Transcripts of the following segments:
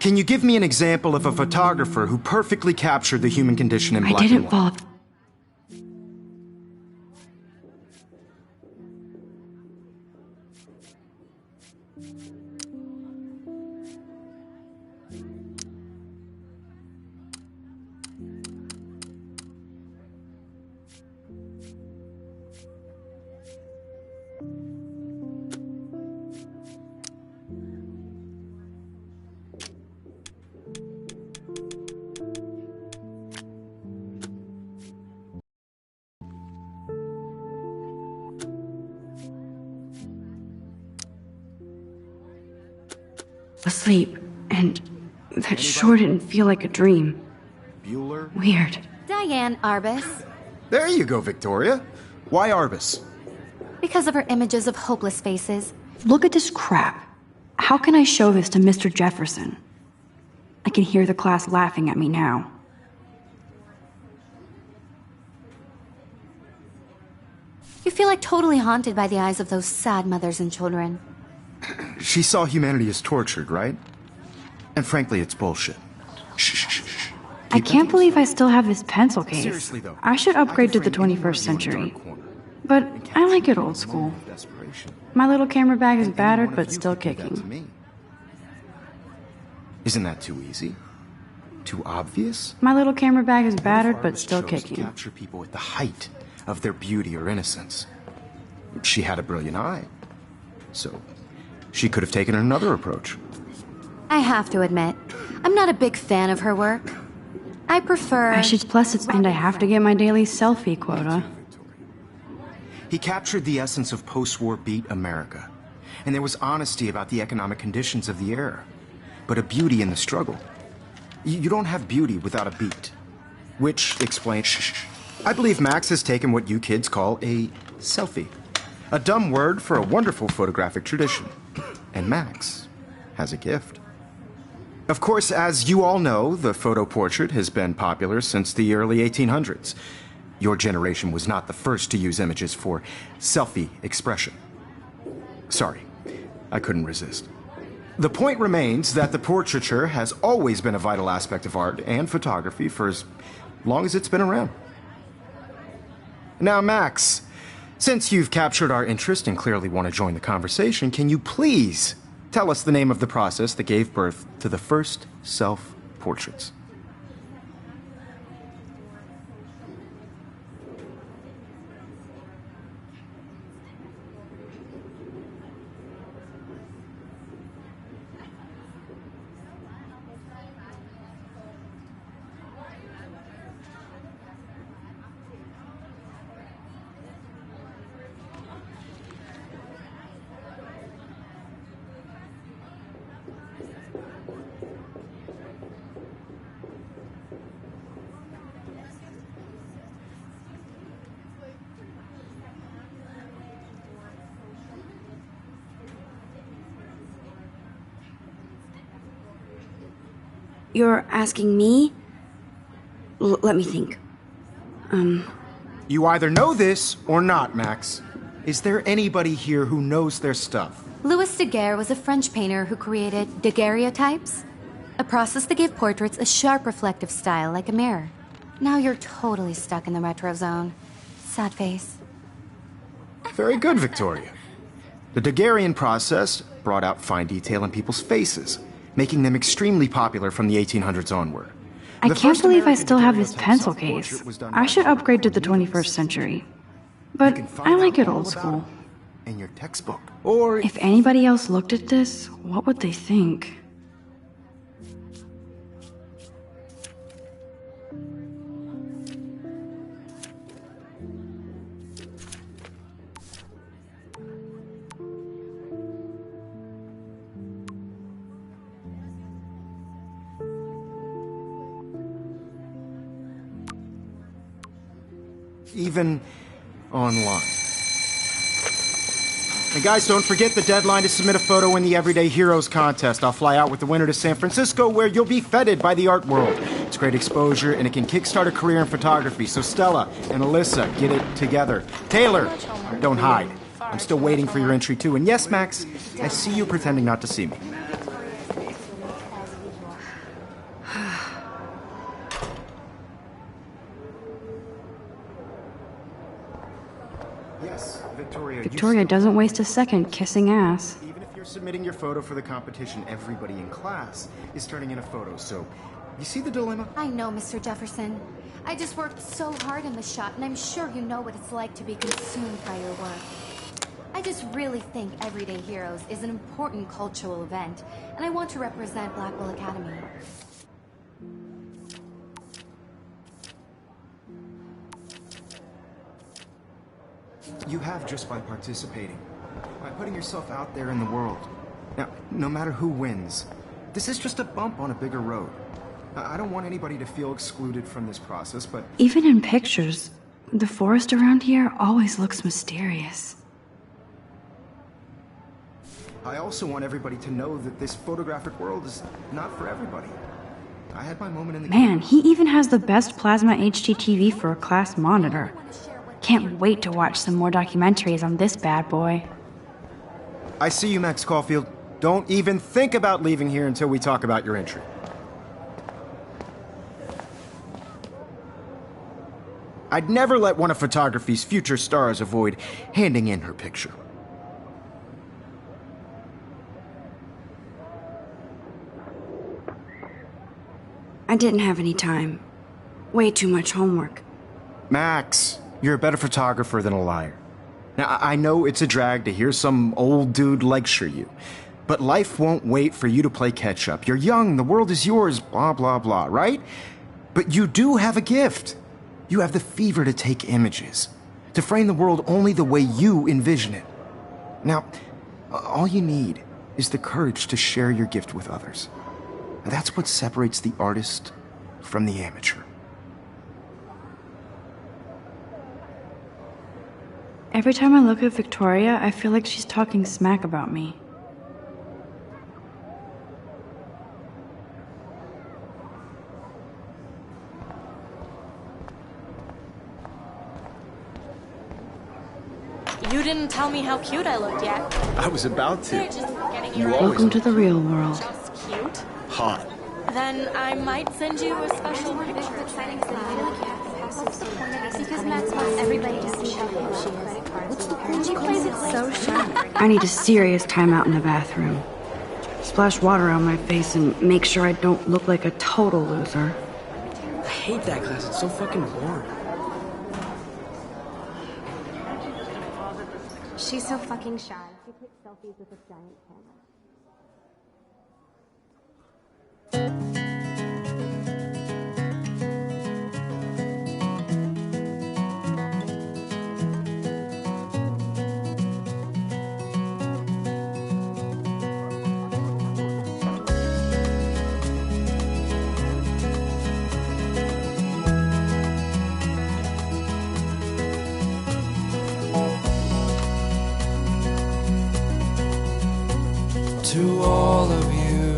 Can you give me an example of a photographer who perfectly captured the human condition in black and white? I didn't fall. Asleep, and that sure didn't feel like a dream. Bueller? Weird. Diane Arbus. There you go, Victoria. Why Arbus? Because of her images of hopeless faces. Look at this crap. How can I show this to Mr. Jefferson? I can hear the class laughing at me now. You feel like totally haunted by the eyes of those sad mothers and children. She saw humanity as tortured, right? And frankly, it's bullshit. Shh. I can't believe I still have this pencil case. Seriously, though, I should upgrade to the 21st century. But I like it old school. My little camera bag is battered, but still kicking. Isn't that too easy? Too obvious? My little camera bag is battered, but still Chose to kicking. capture people at the height of their beauty or innocence. She had a brilliant eye. So, she could have taken another approach. I have to admit, I'm not a big fan of her work. I prefer... And I have to get my daily selfie quota. He captured the essence of post-war beat America. And there was honesty about the economic conditions of the era. But a beauty in the struggle. You don't have beauty without a beat. Which explains... I believe Max has taken what you kids call a selfie. A dumb word for a wonderful photographic tradition. And Max has a gift. Of course, as you all know, the photo portrait has been popular since the early 1800s. Your generation was not the first to use images for selfie expression. Sorry, I couldn't resist. The point remains that the portraiture has always been a vital aspect of art and photography for as long as it's been around. Now, Max, since you've captured our interest and clearly want to join the conversation, can you please tell us the name of the process that gave birth to the first self-portraits? You're asking me? Let me think. You either know this or not, Max. Is there anybody here who knows their stuff? Louis Daguerre was a French painter who created daguerreotypes, a process that gave portraits a sharp reflective style like a mirror. Now you're totally stuck in the retro zone. Sad face. Very good, Victoria. The Daguerrean process brought out fine detail in people's faces, making them extremely popular from the 1800s onward. I can't believe I still have this pencil case. I should upgrade to the 21st century. But I like it old school. In your textbook. Or If anybody else looked at this, what would they think? even online. And guys, don't forget the deadline to submit a photo in the Everyday Heroes contest. I'll fly out with the winner to San Francisco, where you'll be feted by the art world. It's great exposure, and it can kickstart a career in photography. So Stella and Alyssa, get it together. Taylor, don't hide. I'm still waiting for your entry, too. And yes, Max, I see you pretending not to see me. Victoria doesn't waste a second kissing ass. Even if you're submitting your photo for the competition, everybody in class is turning in a photo, so you see the dilemma? I know, Mr. Jefferson. I just worked so hard in the shot, and I'm sure you know what it's like to be consumed by your work. I just really think Everyday Heroes is an important cultural event, and I want to represent Blackwell Academy. You have just by participating, by putting yourself out there in the world. Now, no matter who wins, this is just a bump on a bigger road. I don't want anybody to feel excluded from this process, but... Even in pictures, the forest around here always looks mysterious. I also want everybody to know that this photographic world is not for everybody. I had my moment in the... Man, he even has the best plasma HDTV for a class monitor. Can't wait to watch some more documentaries on this bad boy. I see you, Max Caulfield. Don't even think about leaving here until we talk about your entry. I'd never let one of photography's future stars avoid handing in her picture. I didn't have any time. Way too much homework. Max, you're a better photographer than a liar. Now, I know it's a drag to hear some old dude lecture you, but life won't wait for you to play catch-up. You're young, the world is yours, blah, blah, blah, right? But you do have a gift. You have the fever to take images, to frame the world only the way you envision it. Now, all you need is the courage to share your gift with others. And that's what separates the artist from the amateur. Every time I look at Victoria, I feel like she's talking smack about me. You didn't tell me how cute I looked yet. I was about to. They're just getting you Welcome to the real world. just cute. Hot. Then I might send you a special picture. Because Max wants everybody to see how cool she is. She plays it so shy. I need a serious timeout in the bathroom. Splash water on my face and make sure I don't look like a total loser. I hate that class. It's so fucking boring. She's so fucking shy. She takes selfies with a giant camera. To all of you,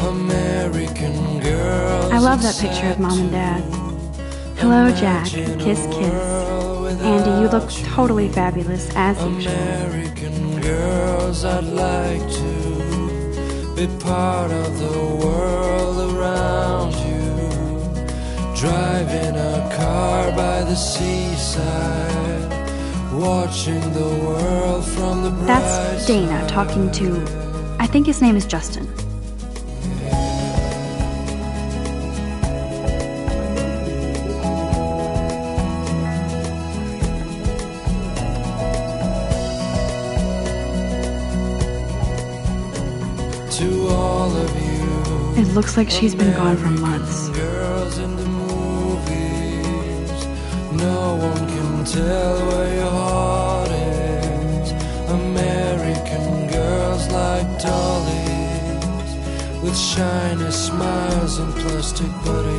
American girls. I love that picture of Mom and Dad. Hello, Jack. Kiss, kiss. Andy, you look totally fabulous, as usual. American girls, I'd like to be part of the world around you. Driving a car by the seaside, watching the world from the bright That's Dana talking to, I think his name is Justin. To all of you, It looks like she's been gone for months. girls in the movies, no one can tell where your heart is. American girls like dollies, with shiny smiles and plastic bodies.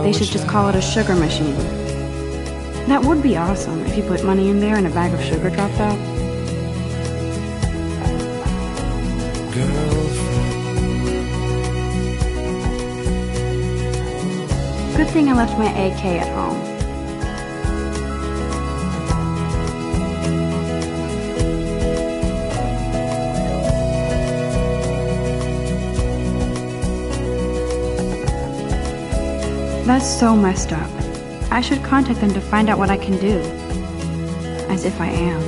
They should just call it a sugar machine. That would be awesome if you put money in there and a bag of sugar dropped out. Good thing I left my AK at home. That's so messed up. I should contact them to find out what I can do. As if I am.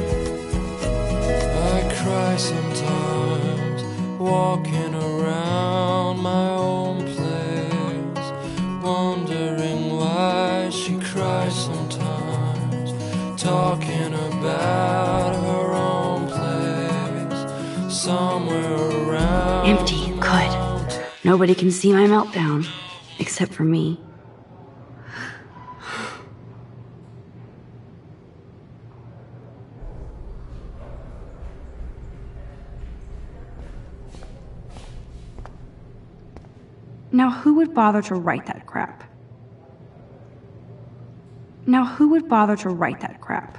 I cry sometimes, walking around my own place, wondering why she cries sometimes, talking about her own place, somewhere around. Empty, good. Nobody can see my meltdown, except for me. Now who would bother to write that crap? Now who would bother to write that crap?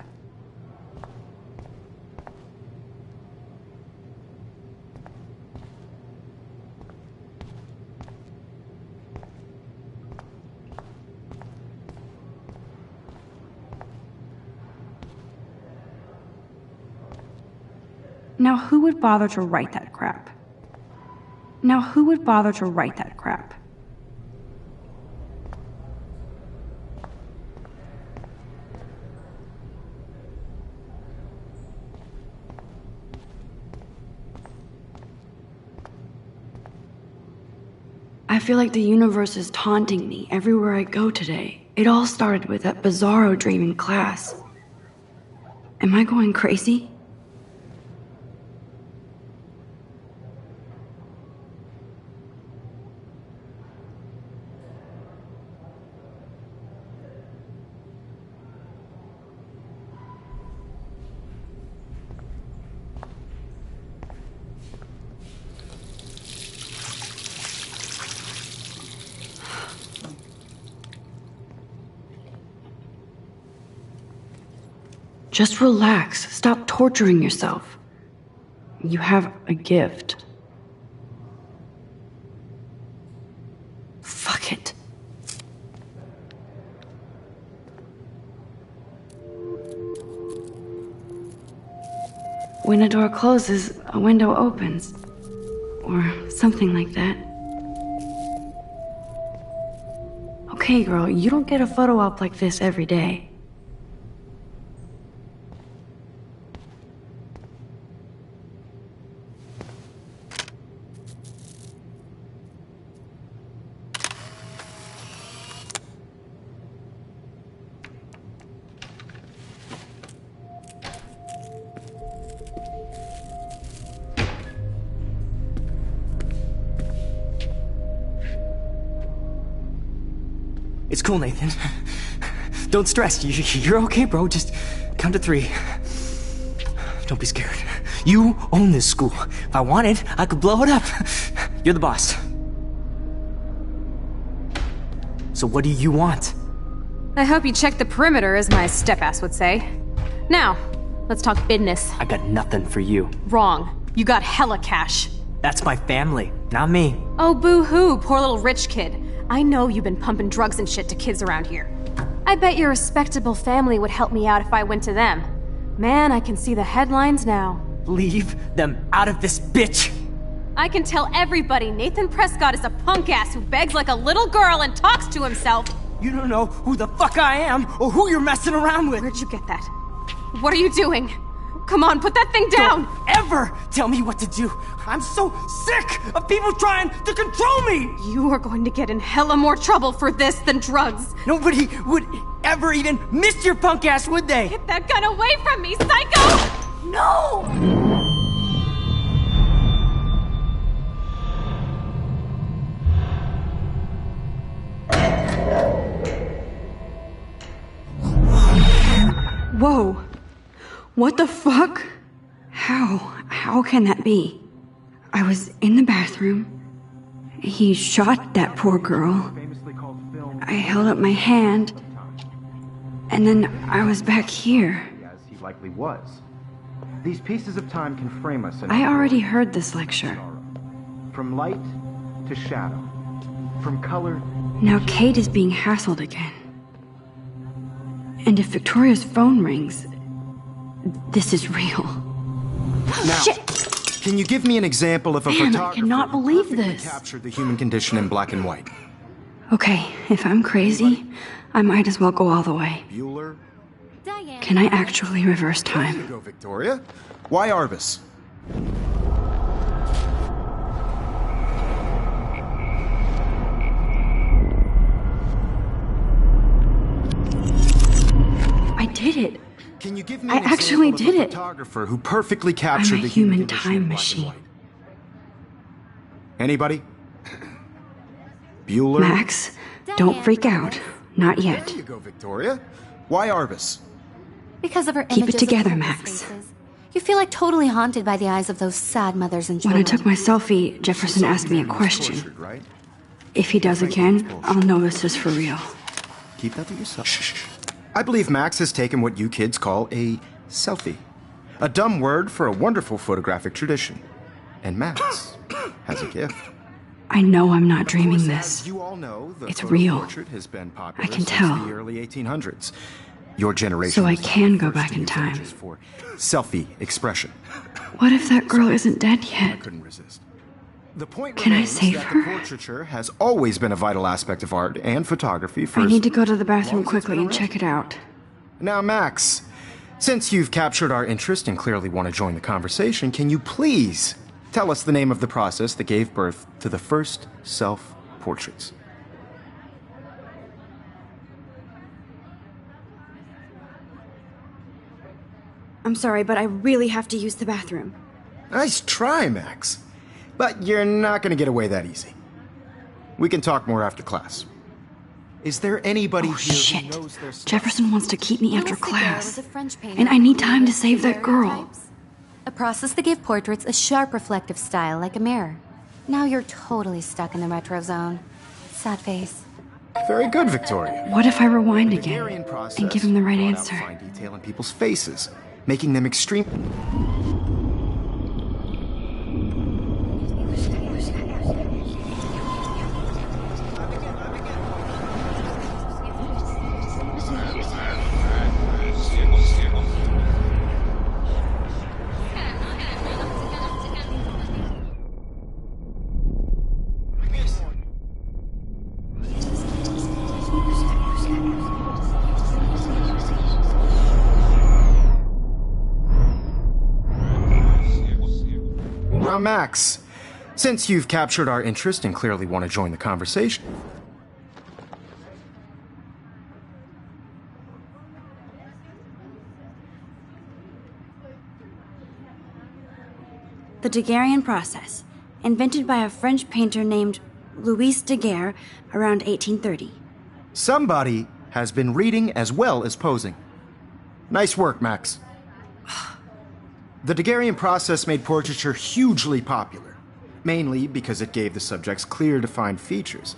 Now who would bother to write that crap? Now who would bother to write that crap? I feel like the universe is taunting me everywhere I go today. It all started with that bizarro dream in class. Am I going crazy? Just relax. Stop torturing yourself. You have a gift. Fuck it. When a door closes, a window opens. Or something like that. Okay, girl, you don't get a photo op like this every day. It's cool, Nathan. Don't stress. You're okay, bro. Just count to 3. Don't be scared. You own this school. If I wanted, I could blow it up. You're the boss. So what do you want? I hope you checked the perimeter, as my step-ass would say. Now, let's talk business. I got nothing for you. Wrong. You got hella cash. That's my family, not me. Oh, boo-hoo, poor little rich kid. I know you've been pumping drugs and shit to kids around here. I bet your respectable family would help me out if I went to them. Man, I can see the headlines now. Leave them out of this bitch! I can tell everybody Nathan Prescott is a punk ass who begs like a little girl and talks to himself. You don't know who the fuck I am or who you're messing around with. Where'd you get that? What are you doing? Come on, put that thing down! Don't ever tell me what to do! I'm so sick of people trying to control me! You are going to get in hella more trouble for this than drugs. Nobody would ever even miss your punk ass, would they? Get that gun away from me, psycho! No! Whoa. What the fuck? How can that be? I was in the bathroom. He shot that poor girl. I held up my hand. And then I was back here. As he likely was. These pieces of time can frame us in I already heard this lecture. From light to shadow. From color. Now Kate is being hassled again. And if Victoria's phone rings, this is real. Now, Shit! Can you give me an example of a Man, I photographer cannot who believe perfectly this. captured the human condition in black and white? Okay, if I'm crazy, I might as well go all the way. Bueller? Diane. Can I actually reverse There you time? go, Victoria. Why Arbus? I did it. Can you give me I an example actually of a did it. photographer who perfectly I'm captured a the human condition time in black and machine. white? Anybody? Bueller? Max, don't freak out. Not yet. There you go, Victoria. Why Arbus? Because of her Keep it images of together, homeless Max. faces. You feel like totally haunted by the eyes of those sad mothers and When children. I took my selfie, Jefferson asked me a question. Tortured, right? If he does again, I'll know this is for real. Keep that to yourself. Shh. I believe Max has taken what you kids call a selfie. A dumb word for a wonderful photographic tradition. And Max has a gift. I know I'm not Of dreaming course, this. as you all know, the It's photo real. portrait has been popular I can since tell. the early 1800s. Your generation So I was the can go first back to in use time. images for selfie expression. What if that girl isn't dead I yet? couldn't resist. The point Can I remains save that her? the portraiture has always been a vital aspect of art and photography for I as need to go to the long bathroom as it's quickly been and around. check it out. Now, Max, since you've captured our interest and clearly want to join the conversation, can you please tell us the name of the process that gave birth to the first self-portraits? I'm sorry, but I really have to use the bathroom. Nice try, Max. But you're not going to get away that easy. We can talk more after class. Is there anybody Oh, here shit. who knows their stuff? Jefferson wants to keep me after Louis Daguerre class. was a French painter And I need who time to created save that girl. daguerreotypes, a process that gave portraits a sharp reflective style like a mirror. Now you're totally stuck in the retro zone. Sad face. Very good, Victoria. What if I rewind The again Daguerrean process and give him the right brought out answer? fine detail in people's faces, making them extreme. Now, Max, since you've captured our interest and clearly want to join the conversation, The Daguerrean process, invented by a French painter named Louis Daguerre around 1830. somebody has been reading as well as posing. Nice work, Max. The Daguerrean process made portraiture hugely popular, mainly because it gave the subjects clear, defined features.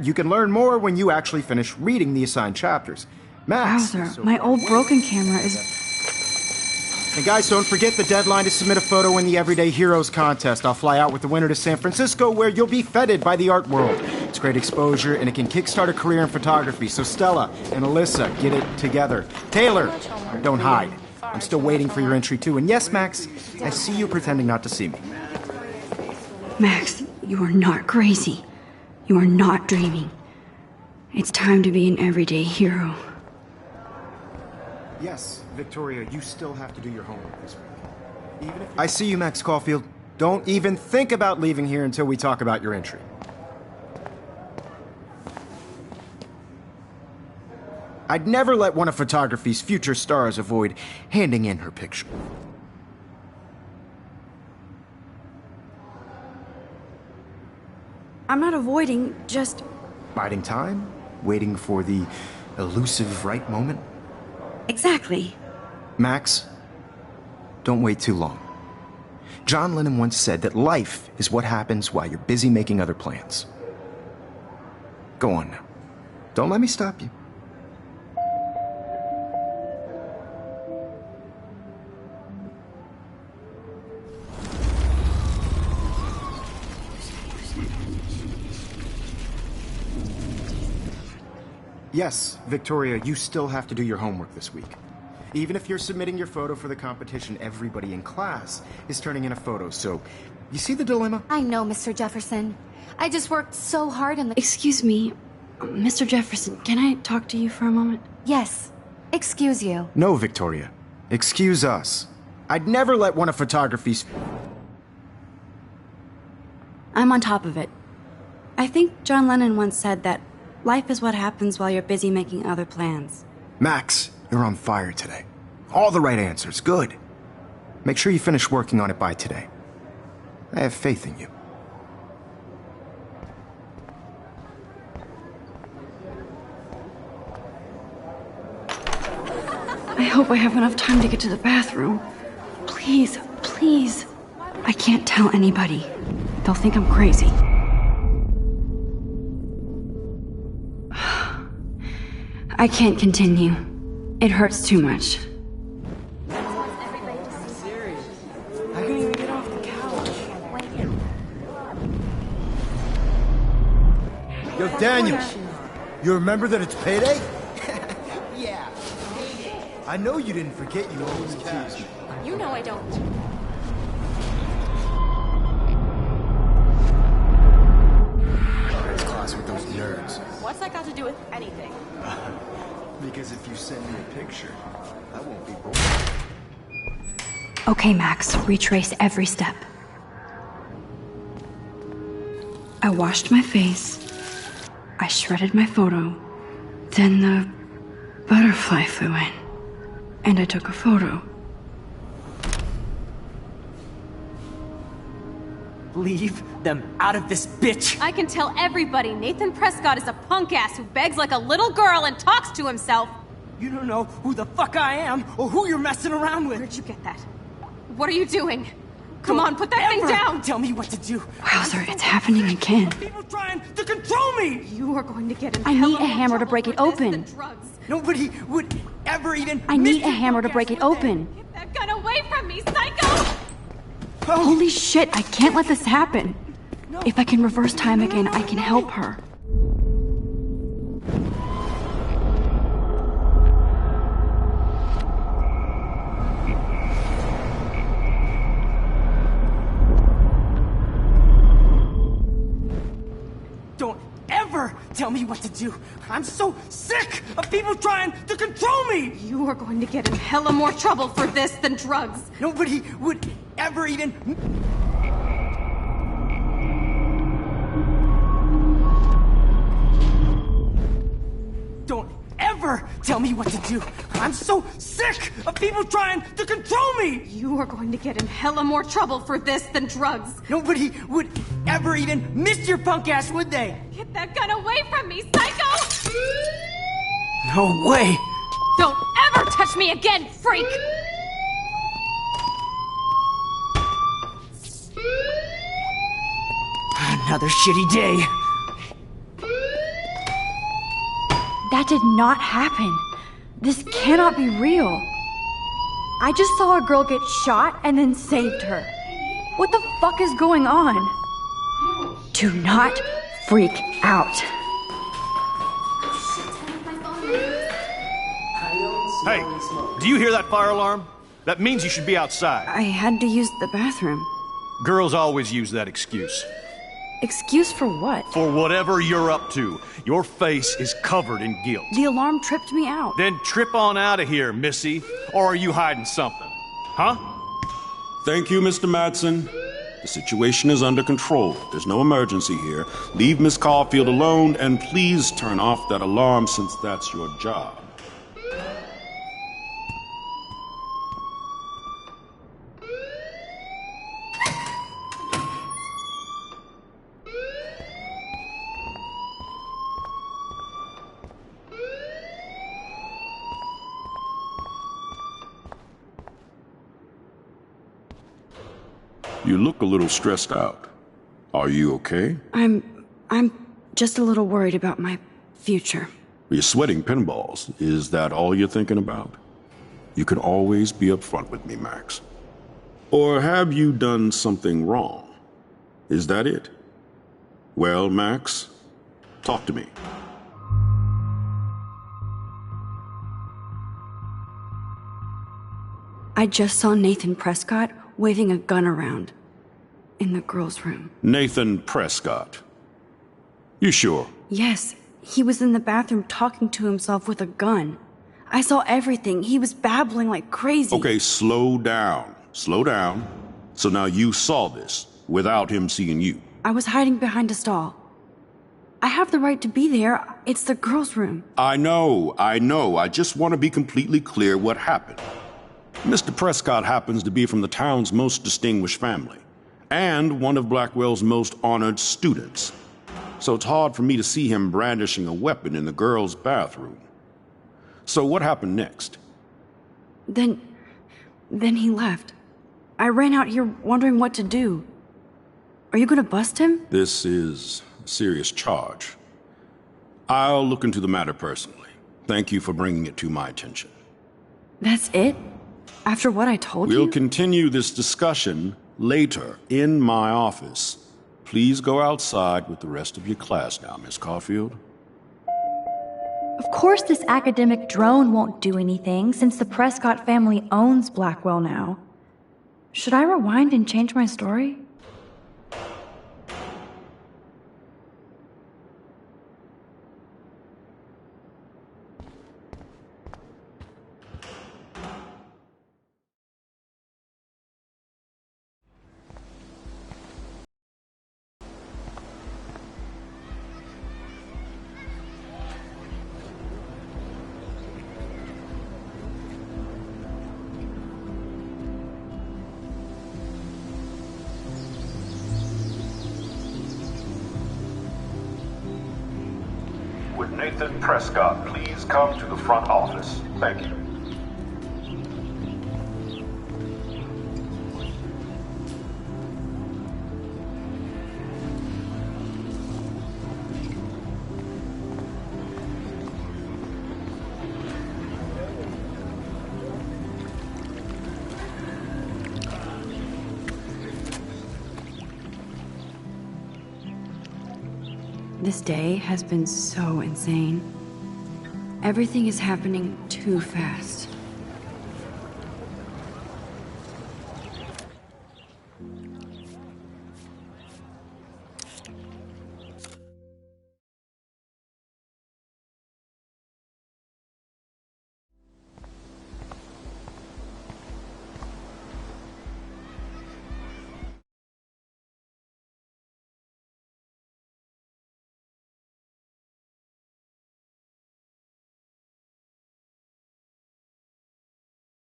You can learn more when you actually finish reading the assigned chapters. Max. Wowzer, my old broken camera is... And guys, don't forget the deadline to submit a photo in the Everyday Heroes contest. I'll fly out with the winner to San Francisco, where you'll be feted by the art world. It's great exposure, and it can kickstart a career in photography. So Stella and Alyssa, get it together. Taylor, don't hide. I'm still waiting for your entry, too. And yes, Max, I see you pretending not to see me. Max, you are not crazy. You are not dreaming. It's time to be an everyday hero. Yes, Victoria, you still have to do your homework this week. I see you, Max Caulfield. Don't even think about leaving here until we talk about your entry. I'd never let one of photography's future stars avoid handing in her picture. I'm not avoiding, just... Biding time? Waiting for the elusive right moment? Exactly. Max, don't wait too long. John Lennon once said that life is what happens while you're busy making other plans. Go on now. Don't let me stop you. Yes, Victoria, you still have to do your homework this week. Even if you're submitting your photo for the competition, everybody in class is turning in a photo, so you see the dilemma? I know, Mr. Jefferson. I just worked so hard in the... Excuse me, Mr. Jefferson, can I talk to you for a moment? Yes. Excuse you. No, Victoria. Excuse us. I'd never let one of photography's... I'm on top of it. I think John Lennon once said that life is what happens while you're busy making other plans. Max, you're on fire today. All the right answers. Good. Make sure you finish working on it by today. I have faith in you. I hope I have enough time to get to the bathroom. Please, please. I can't tell anybody. They'll think I'm crazy. I can't continue. It hurts too much. I couldn't even get off the couch. Yo, Daniel, you remember that it's payday? Yeah. I know you didn't forget you owe us cash. You know I don't. Class with those nerds. What's that got to do with anything? Because if you send me a picture, I won't be bored. Okay, Max, retrace every step. I washed my face. I shredded my photo. Then the butterfly flew in. And I took a photo. Leave them out of this bitch! I can tell everybody Nathan Prescott is a punk ass who begs like a little girl and talks to himself. You don't know who the fuck I am or who you're messing around with. Where'd you get that? What are you doing? Come on, put that thing Ever down! Tell me what to do. Wowzer, it's happening again. People trying to control me! You are going to get in I hella need a more hammer to trouble break it for this open. than drugs. Nobody would ever even... I need a miss hammer to your break it podcast, would they? open. Get that gun away from me, psycho! Holy shit, I can't let this happen. If I can reverse time again, I can help her. Don't ever tell me what to do. I'm so sick of people trying to control me! You are going to get in hella more trouble for this than drugs. Nobody would ever even... Don't ever tell me what to do. I'm so sick of people trying to control me! You are going to get in hella more trouble for this than drugs. Nobody would ever even miss your punk ass, would they? Get that gun away from me, psycho! No way! Don't ever touch me again, freak! Another shitty day. That did not happen. This cannot be real. I just saw a girl get shot and then saved her. What the fuck is going on? Do not freak out. Hey, do you hear that fire alarm? That means you should be outside. I had to use the bathroom. Girls always use that excuse. Excuse for what? For whatever you're up to. Your face is covered in guilt. The alarm tripped me out. Then trip on out of here, Missy. Or are you hiding something? Huh? Thank you, Mr. Madsen. The situation is under control. There's no emergency here. Leave Miss Caulfield alone, and please turn off that alarm since that's your job. You look a little stressed out. Are you okay? I'm just a little worried about my future. You're sweating pinballs. Is that all you're thinking about? You can always be upfront with me, Max. Or have you done something wrong? Is that it? Well, Max, talk to me. I just saw Nathan Prescott waving a gun around in the girls' room. Nathan Prescott. You sure? Yes, he was in the bathroom talking to himself with a gun. I saw everything. He was babbling like crazy. Okay, slow down. Slow down. So now you saw this without him seeing you. I was hiding behind a stall. I have the right to be there. It's the girls' room. I know. I just want to be completely clear what happened. Mr. Prescott happens to be from the town's most distinguished family, and one of Blackwell's most honored students. So it's hard for me to see him brandishing a weapon in the girls' bathroom. So what happened next? Then he left. I ran out here wondering what to do. Are you gonna bust him? This is a serious charge. I'll look into the matter personally. Thank you for bringing it to my attention. That's it? After what I told you? We'll continue this discussion later in my office. Please go outside with the rest of your class now, Miss Caulfield. Of course this academic drone won't do anything, since the Prescott family owns Blackwell now. Should I rewind and change my story? Would Nathan Prescott please come to the front office? Thank you. This day has been so insane. Everything is happening too fast.